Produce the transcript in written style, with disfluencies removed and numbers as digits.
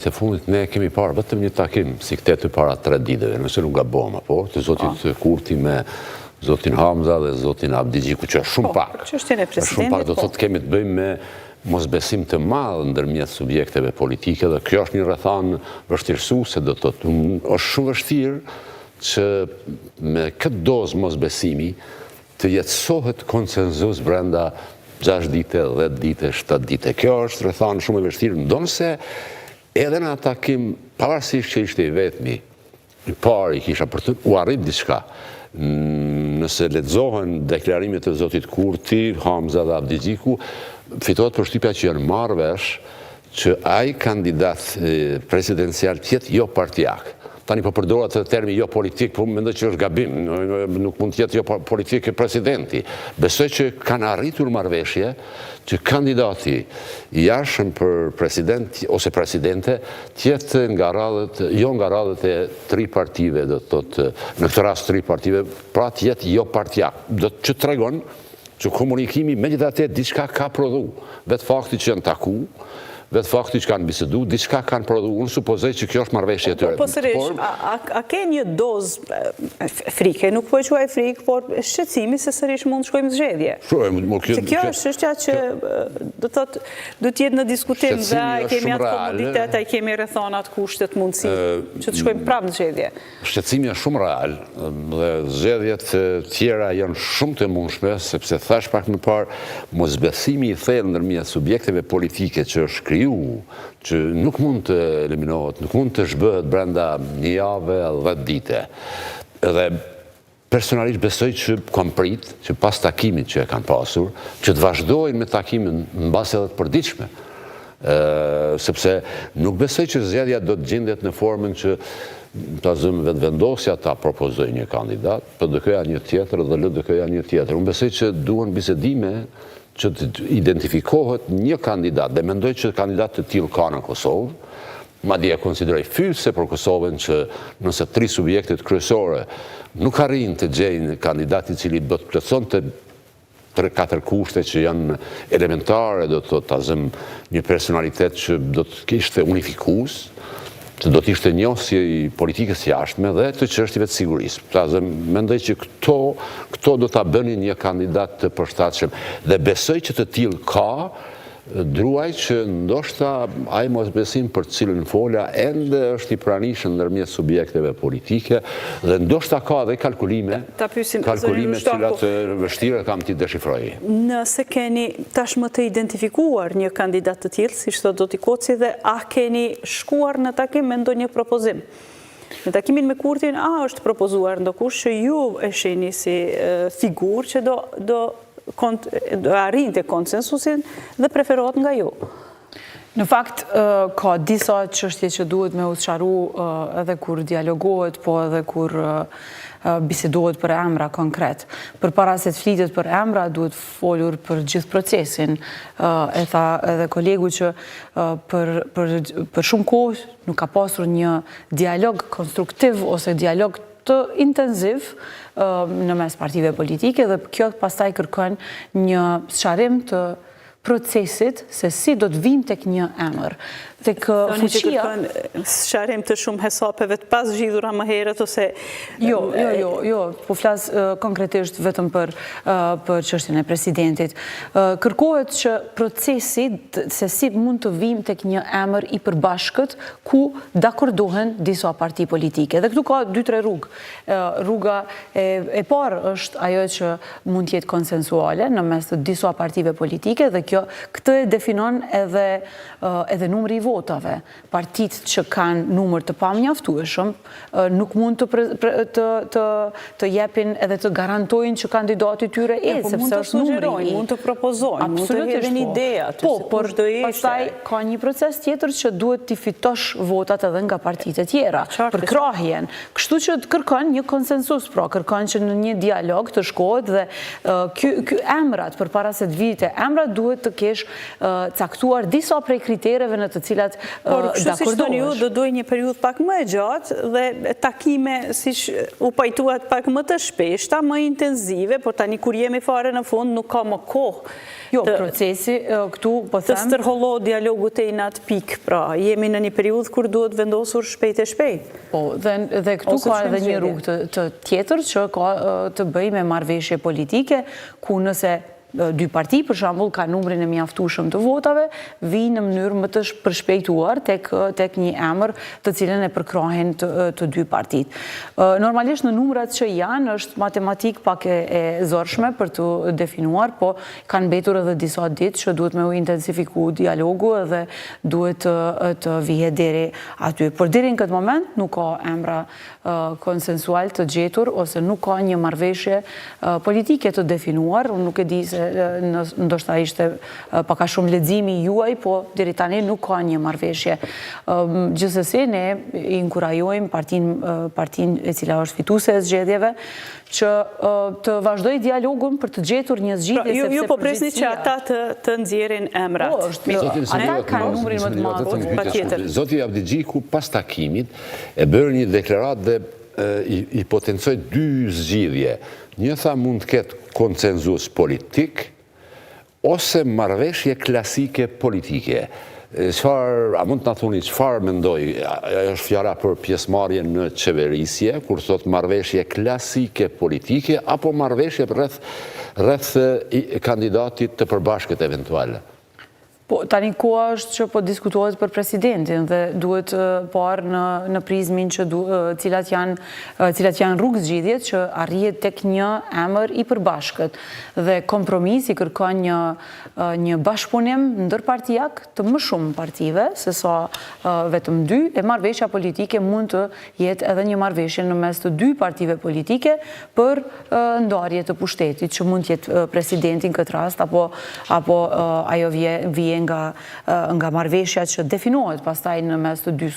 Se fundit ne kemi parë vetëm një takim si këtë para 3 ditëve, nëse nuk gabojmë, apo, të zotit Kurti me zotin Hamza dhe zotin Abdi Gjiku, që është shumë pak. Shumë pak do të thotë kemi të bëjmë me mosbesim të madh ndërmjet subjekteve politike dhe kjo është një rrethanë vështirësuese, do të thotë është shumë vështirë që me këtë dozë mosbesimi të jetësohet konsenzus brenda 6 dite, 10 dite, 7 dite. Kjo është rrethanë shumë e vështirë, ndonse edhe në takim, pavarësisht që ishte i vetmi, i pari kisha për të u arrit diçka. Nëse lexohen deklarimet e zotit Kurti, Hamza dhe Abdi Gjiku, fitohet përshtypja që janë marrë vesh që ai kandidat presidencial tjetë jo partijak. Tani po përdorat të termi jo politik, po mendoj që është gabim, nuk mund tjetë jo politik e presidenti. Besoj që kanë arritur marrëveshje që kandidati i jashtëm për president ose presidente tjetë jo nga radhët e 3 partive, do të thotë në këtë rast 3 partive, pra tjetë jo partijak. Do të që tregon që komunikimi megjithatë diçka ka prodhu. Vetë fakti që janë taku, vetë fakti që kanë bisedu, diçka kanë prodhu. Unë supozoj që kjo është marrëveshje e tyre. Po sërish, a ke një dozë frike, nuk po e quaj frikë, por shqetësimi se sërish mund të shkojmë zgjedhje. Se kjo është çështja që do të jetë në diskutim dhe a kemi atë komoditet, a kemi rrethonat, kushtet, mundësi që të shkojmë prapë në zgjedhje. Shqetësimi është shumë real dhe zgjedhjet tjera janë shumë të mundshme, sepse thash pak më parë, mosbesimi i thellë ndërmjet subjekteve politike që është që nuk mund të eliminohet, nuk mund të zhbëhet brenda një jave dhe 10 dite. Edhe personalisht besoj që kam prit, që pas takimit që e kanë pasur, që të vazhdojnë me takimin në base edhe të përditshme. Sepse nuk besoj që zgjedhja do të gjendet në formën që ta zëmë vetëvendosja ta propozoj një kandidat, PDK-ja një tjetër dhe LDK-ja një tjetër. Unë besoj që duhen bisedime që të identifikohet një kandidat, dhe mendoj që kandidat të tillë ka në Kosovë, madje e konsideroj fyse për Kosovën që nëse 3 subjektet kryesore nuk arrin të gjejnë kandidat i cili do të plotësonte 3-4 kushte që janë elementare, do të thazëm një personalitet që do të kishte unifikues, që do të ishte njosje i politikës jashtme dhe të çështjeve të sigurisë. Mendoj që këto do ta bënin një kandidat të përshtatshëm dhe besoj që të tillë ka, druaj që ndoshta ai mosbesim për të cilën fola ende është i pranishëm ndërmjet subjekteve politike dhe ndoshta ka edhe kalkulime cilat vështirë kam t'i deshifroj. Nëse keni tashmë të identifikuar një kandidat të tillë, siç thotë Doti Koci, dhe a keni shkuar në takim me ndonjë propozim? Në takimin me Kurtin, a është propozuar ndokush që ju e shihni si figurë që do arrinte konsensusin dhe preferohet nga ju? Në fakt, ka disa çështje që duhet me usharu edhe kur dialogohet, po edhe kur bisedohet për emra konkret. Përpara se të flitet për emra, duhet folur për gjithë procesin. E tha edhe kolegu që për shumë kohë nuk ka pasur një dialog konstruktiv ose dialog të intenziv në mes partive politike dhe kjo pastaj kërkon një sqarim të procesit se si do të vim tek një emër. Tek fuqia... Sqarim të shumë hesapeve të pas zgjidhura më herët ose... Jo, po flas konkretisht vetëm për çështjen e presidentit. Kërkohet që procesi se si mund të vim tek një emër i përbashkët ku dakordohen disa parti politike. Dhe këtu ka 2-3 rrugë. Rruga e parë është ajo që mund të jetë konsensuale në mes të disa partive politike dhe këtë e definon edhe numri i votave. Partit që kanë numër të pamjaftueshëm nuk mund të jepin edhe të garantojnë që kandidati tyre sepse është numri. Mund të propozojnë, mund të hedhin ideja. Po, por pastaj ka një proces tjetër që duhet t'i fitosh votat edhe nga partitë e tjera për krahjen. Kështu që të kërkon një konsensus, pra kërkon që në një dialog të shkohet dhe ky emrat përpara se të vite emrat duhet të kesh caktuar disa prej kritereve në të cilat cilat Por kështu si shtoni ju, dakordohesh. do duhet një periudhë pak më e gjatë dhe takime si u pajtuat pak më të shpeshta, më intenzive, por tani kur jemi fare në fund nuk ka më kohë. Jo, procesi këtu po Të them stërhollo dialogu të i në atë pikë, pra jemi në një periudhë kur duhet vendosur shpejt e shpejt. Po, dhe këtu Ose ka çfarë edhe një zgjedhje? rrugë të tjetër që ka të bëjë me marrëveshje politike, ku nëse dy parti, për shembull, ka numrin e mjaftueshëm të votave, vinë në mënyrë më të përshpejtuar tek një emër të cilën e përkrahin të dy partit. Normalisht në numrat që janë është matematik pak e zorshme për të definuar, po kanë mbetur edhe disa ditë që duhet me u intensifiku dialogu dhe duhet të vihet deri aty. Por deri në këtë moment nuk ka emra konsensual të gjetur ose nuk ka një marrëveshje politike të definuar. Unë nuk e di se ndoshta ishte paka shumë leximi juaj, po deri tani nuk ka një marrëveshje. Gjithsesi ne i inkurajojmë partinë e cila është fituese e zgjedhjeve që të vazhdoj dialogun për të gjetur një zgjidhje sepse Ju po presni që ata të nxjerrin emrat. Po, ata kanë numrin më të madh. Zoti Avdi Gjiku pas takimit e bërë një deklaratë dhe i potencoi dy zgjidhje. Një tha mund të ketë konsenzus politik ose marrëveshje klasike politike. A mund të na thoni çfarë mendoj? Është fjala për pjesëmarrje në qeverisje, kur thot marrëveshje klasike politike apo marrëveshje rreth kandidatit të përbashkët eventual? Po, tani koha është që po diskutohet për presidentin dhe duhet parë në prizmin që cilat janë rrugë zgjidhjet që arrihet tek një emër i përbashkët. Dhe kompromisi kërkon një bashkëpunim ndërpartijak të më shumë partive, se sa vetëm dy, e marrëveshja politike mund të jetë edhe një marrëveshje në mes të dy partive politike për ndarje të pushtetit, që mund të jetë presidentin këtë rast, apo ajo vije nga marrëveshja që definohet pastaj në mes të dy